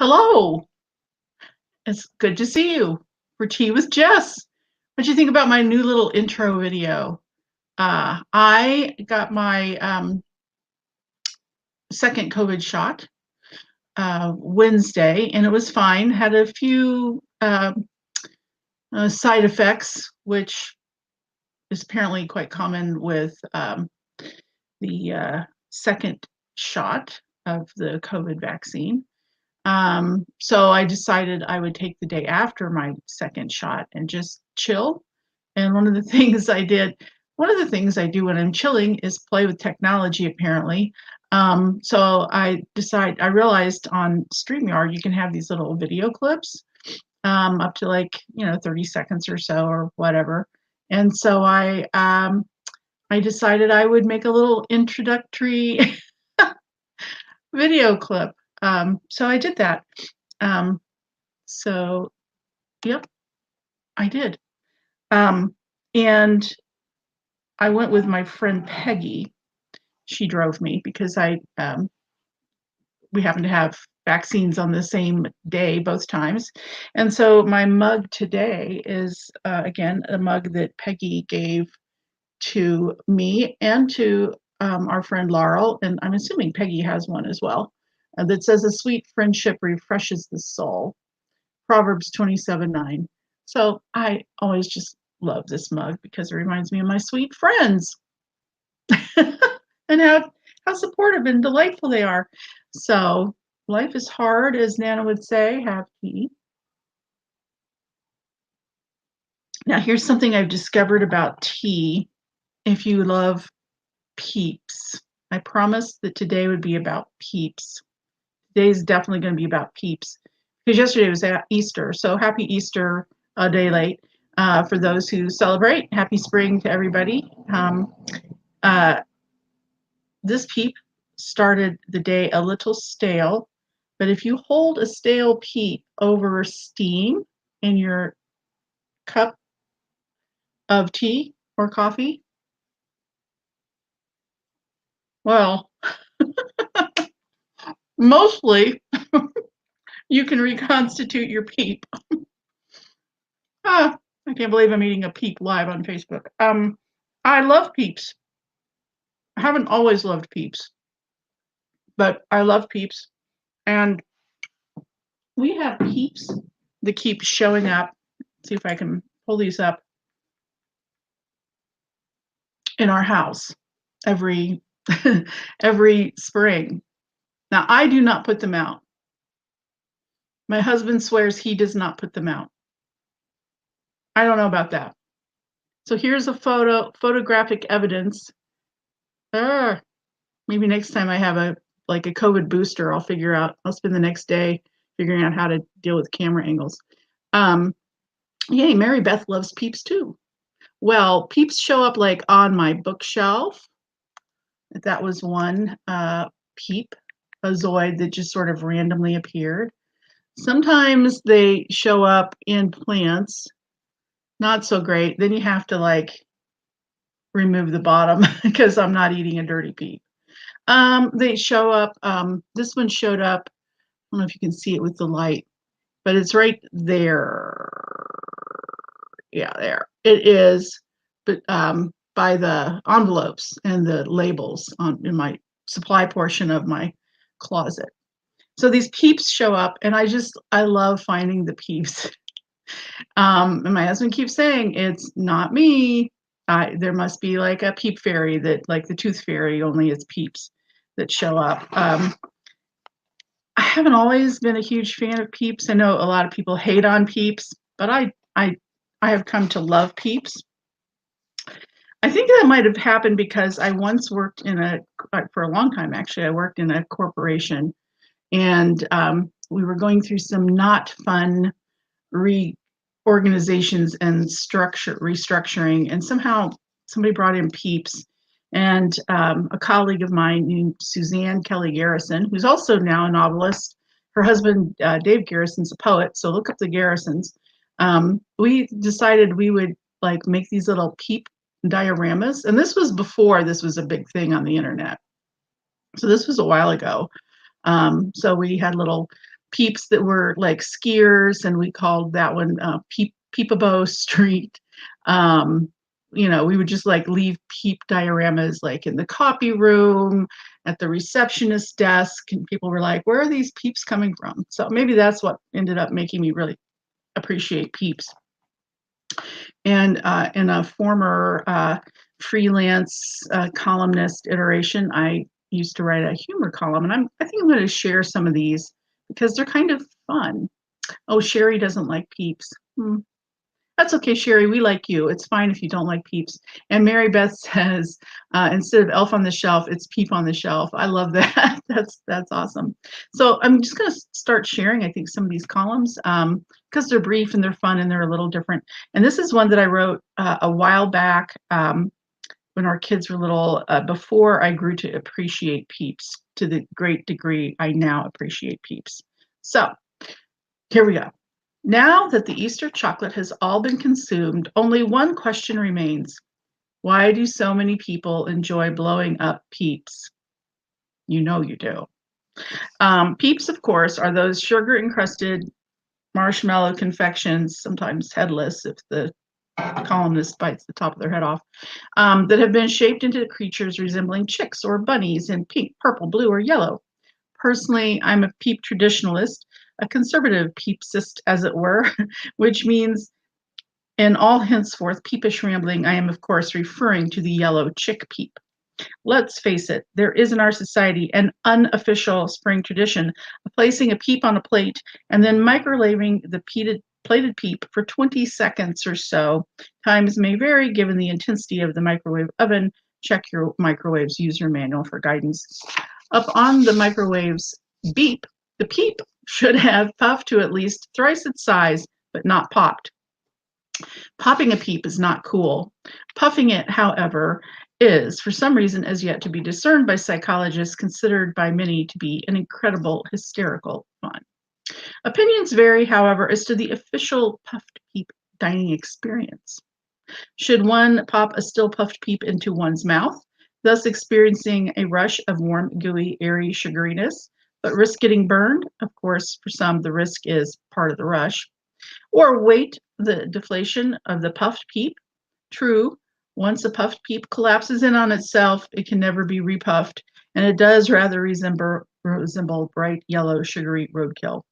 Hello. It's good to see you for Tea with Jess. What do you think about my new little intro video? I got my second COVID shot Wednesday, and it was fine. Had a few side effects, which is apparently quite common with the second shot of the COVID vaccine. So I decided I would take the day after my second shot and just chill. And one of the things I do when I'm chilling is play with technology, apparently. So I realized on StreamYard, you can have these little video clips, up to 30 seconds or so or whatever. And so I decided I would make a little introductory video clip. So I did that. Um, so, yep, I did. And I went with my friend Peggy. She drove me because we happened to have vaccines on the same day both times. And so my mug today is, again, a mug that Peggy gave to me and to our friend Laurel. And I'm assuming Peggy has one as well, that says, "A sweet friendship refreshes the soul." Proverbs 27:9. So I always just love this mug because it reminds me of my sweet friends and how supportive and delightful they are. So life is hard, as Nana would say. Have tea. Now here's something I've discovered about tea. If you love Peeps, I promised that today would be about Peeps. Today is definitely going to be about Peeps because yesterday was Easter. So happy Easter, a day late. For those who celebrate, happy spring to everybody. This Peep started the day a little stale, but if you hold a stale Peep over steam in your cup of tea or coffee, well, mostly you can reconstitute your Peep. Ah, I can't believe I'm eating a Peep live on Facebook. I love Peeps. I haven't always loved Peeps, but I love Peeps. And we have Peeps that keep showing up. Let's see if I can pull these up in our house every every spring. Now I do not put them out. My husband swears he does not put them out. I don't know about that. So here's a photographic evidence. Maybe next time I have a COVID booster, I'll spend the next day figuring out how to deal with camera angles. Yay, Mary Beth loves Peeps too. Well, Peeps show up on my bookshelf. That was one Peep, a Zoid that just sort of randomly appeared. Sometimes they show up in plants, not so great. Then you have to remove the bottom because I'm not eating a dirty Peep. They show up, this one showed up, I don't know if you can see it with the light, but it's right there. Yeah, there. It is, but by the envelopes and the labels in my supply portion of my closet. So these Peeps show up, and I love finding the Peeps. And my husband keeps saying, it's not me. There must be a Peep fairy that, like the Tooth Fairy, only it's Peeps that show up. I haven't always been a huge fan of Peeps. I know a lot of people hate on Peeps, but I have come to love Peeps. I think that might have happened because I once worked for a long time actually, I worked in a corporation, and we were going through some not fun reorganizations and restructuring, and somehow somebody brought in Peeps. And a colleague of mine named Suzanne Kelly Garrison, who's also now a novelist. Her husband, Dave Garrison's a poet, so look up the Garrisons. We decided we would make these little Peep dioramas. And this was before this was a big thing on the internet. So this was a while ago. So we had little Peeps that were like skiers, and we called that one Peepabo Street. Um, we would just like leave peep dioramas like in the copy room, at the receptionist desk, and people were like, "Where are these peeps coming from?" So maybe that's what ended up making me really appreciate peeps. And in a former freelance columnist iteration, I used to write a humor column, and I think I'm going to share some of these because they're kind of fun. Oh, Sherry doesn't like peeps. That's okay, Sherry. We like you. It's fine if you don't like Peeps. And Mary Beth says, instead of Elf on the Shelf, it's Peep on the Shelf. I love that. That's awesome. So I'm just going to start sharing, I think, some of these columns because they're brief and they're fun and they're a little different. And this is one that I wrote a while back when our kids were little, before I grew to appreciate Peeps to the great degree I now appreciate Peeps. So here we go. Now that the Easter chocolate has all been consumed, only one question remains. Why do so many people enjoy blowing up Peeps? You know you do. Peeps, of course, are those sugar-encrusted marshmallow confections, sometimes headless if the columnist bites the top of their head off, that have been shaped into creatures resembling chicks or bunnies in pink, purple, blue, or yellow. Personally, I'm a Peep traditionalist, a conservative Peepsist, as it were, which means in all henceforth peepish rambling, I am, of course, referring to the yellow chick peep. Let's face it, there is in our society an unofficial spring tradition of placing a peep on a plate and then microwaving the plated peep for 20 seconds or so. Times may vary given the intensity of the microwave oven. Check your microwave's user manual for guidance. Up on the microwave's beep, the peep should have puffed to at least thrice its size, but not popped. Popping a peep is not cool. Puffing it, however, is, for some reason as yet to be discerned by psychologists, considered by many to be an incredible hysterical fun. Opinions vary, however, as to the official puffed peep dining experience. Should one pop a still puffed peep into one's mouth, thus experiencing a rush of warm, gooey, airy sugariness, but risk getting burned? Of course, for some, the risk is part of the rush. Or wait the deflation of the puffed peep? True, once a puffed peep collapses in on itself, it can never be repuffed, and it does rather resemble bright yellow sugary roadkill.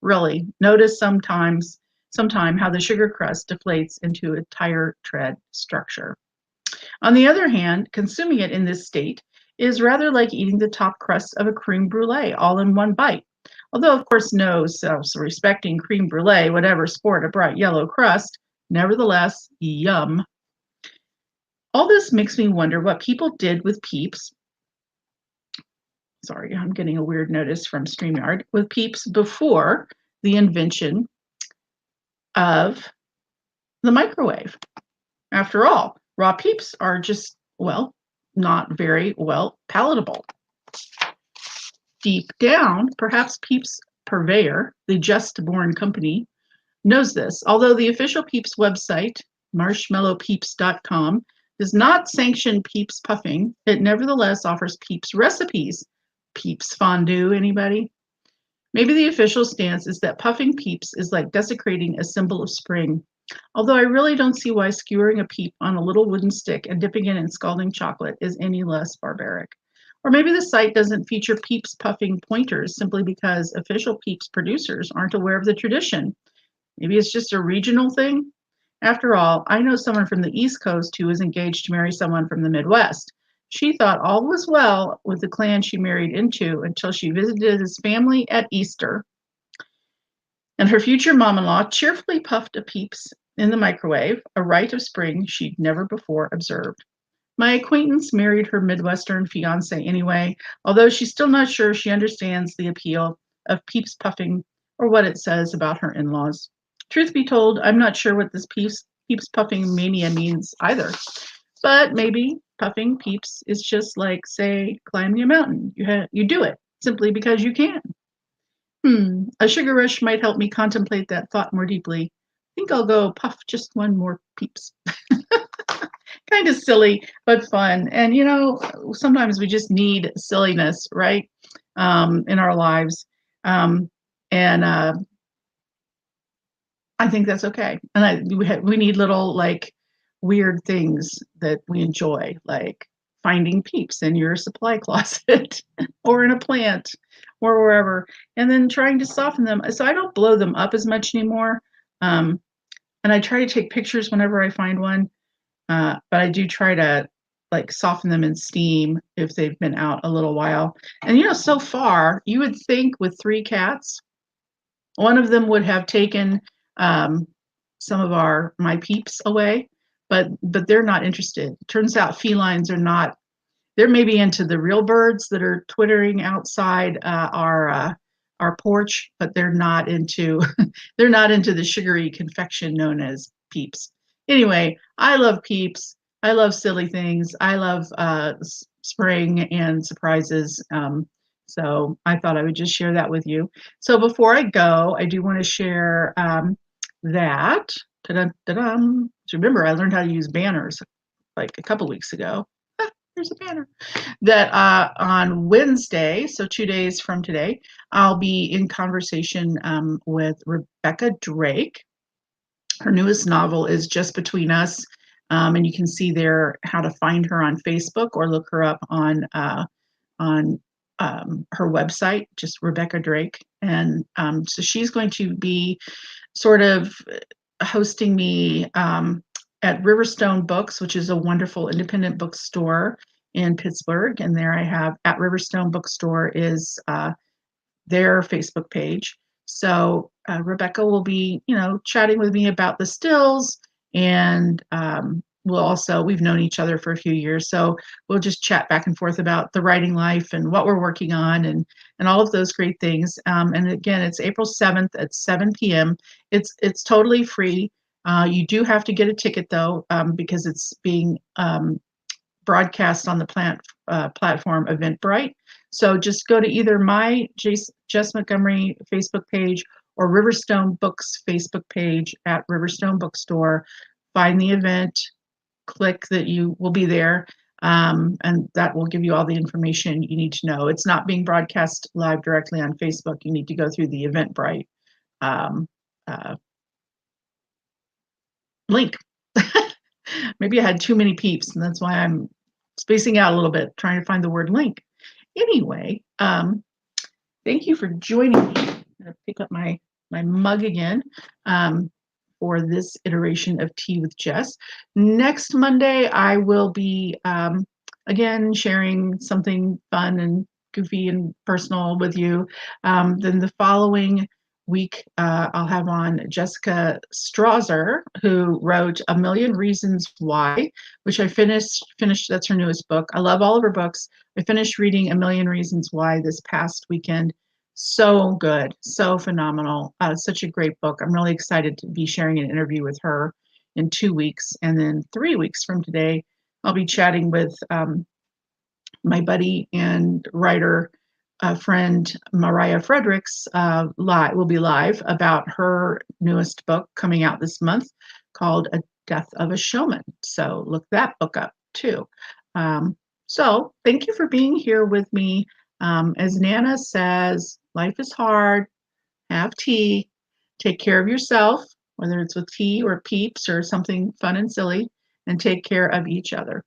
Really, notice sometime how the sugar crust deflates into a tire tread structure. On the other hand, consuming it in this state is rather like eating the top crust of a creme brulee all in one bite. Although, of course, no self-respecting creme brulee would ever sport a bright yellow crust, nevertheless, yum. All this makes me wonder what people did with Peeps. Sorry, I'm getting a weird notice from StreamYard. With Peeps before the invention of the microwave. After all, raw Peeps are just, well, not very well palatable. Deep down, perhaps Peeps purveyor, the Just Born Company, knows this, although the official Peeps website, marshmallowpeeps.com, does not sanction Peeps puffing. It nevertheless offers Peeps recipes. Peeps fondue, anybody? Maybe the official stance is that puffing Peeps is like desecrating a symbol of spring. Although I really don't see why skewering a peep on a little wooden stick and dipping it in scalding chocolate is any less barbaric. Or maybe the site doesn't feature Peeps puffing pointers simply because official Peeps producers aren't aware of the tradition. Maybe it's just a regional thing. After all, I know someone from the East Coast who was engaged to marry someone from the Midwest. She thought all was well with the clan she married into until she visited his family at Easter. And her future mom-in-law cheerfully puffed a Peeps in the microwave, a rite of spring she'd never before observed. My acquaintance married her Midwestern fiance anyway, although she's still not sure she understands the appeal of Peeps puffing or what it says about her in-laws. Truth be told, I'm not sure what this Peeps puffing mania means either. But maybe puffing Peeps is just like, say, climbing a mountain. You do it simply because you can. A sugar rush might help me contemplate that thought more deeply. I think I'll go puff just one more Peeps. Kind of silly, but fun. And, sometimes we just need silliness, right, in our lives. And I think that's okay. And we need little like weird things that we enjoy, like finding peeps in your supply closet or in a plant or wherever, and then trying to soften them. So I don't blow them up as much anymore. Um, and I try to take pictures whenever I find one. But I do try to like soften them in steam if they've been out a little while. And so far you would think with 3 cats, one of them would have taken um, some of my peeps away, but they're not interested. Turns out felines are not. They're maybe into the real birds that are twittering outside our porch, but they're not into they're not into the sugary confection known as peeps. Anyway, I love peeps. I love silly things. I love spring and surprises. So I thought I would just share that with you. So before I go, I do want to share that. Ta-dum, ta-dum. Remember, I learned how to use banners like a couple weeks ago. There's a banner that on Wednesday, so 2 days from today, I'll be in conversation with Rebecca Drake. Her newest novel is Just Between Us, and you can see there how to find her on Facebook or look her up on her website, just Rebecca Drake. And so she's going to be sort of hosting me at Riverstone Books, which is a wonderful independent bookstore in Pittsburgh. And there I have at Riverstone Bookstore is their Facebook page. So Rebecca will be, chatting with me about the stills, and we've known each other for a few years, so we'll just chat back and forth about the writing life and what we're working on and all of those great things. And again, it's April 7th at 7 p.m. It's totally free. You do have to get a ticket though, because it's being broadcast on the platform Eventbrite. So just go to either my Jess Montgomery Facebook page or Riverstone Books Facebook page at Riverstone Bookstore. Find the event, click that you will be there, and that will give you all the information you need to know. It's not being broadcast live directly on Facebook. You need to go through the Eventbrite um, uh, link. Maybe I had too many peeps, and that's why I'm spacing out a little bit, trying to find the word link. Anyway, thank you for joining me. I'm going to pick up my mug again for this iteration of Tea with Jess. Next Monday, I will be again sharing something fun and goofy and personal with you. Then the following week, I'll have on Jessica Strasser, who wrote A Million Reasons Why, which I finished. That's her newest book. I love all of her books. I finished reading A Million Reasons Why this past weekend. So good, so phenomenal. Such a great book. I'm really excited to be sharing an interview with her in 2 weeks. And then 3 weeks from today, I'll be chatting with my buddy and writer friend Mariah Fredericks will be live about her newest book coming out this month called A Death of a Showman. So look that book up too. So thank you for being here with me. As Nana says, life is hard. Have tea. Take care of yourself, whether it's with tea or peeps or something fun and silly, and take care of each other.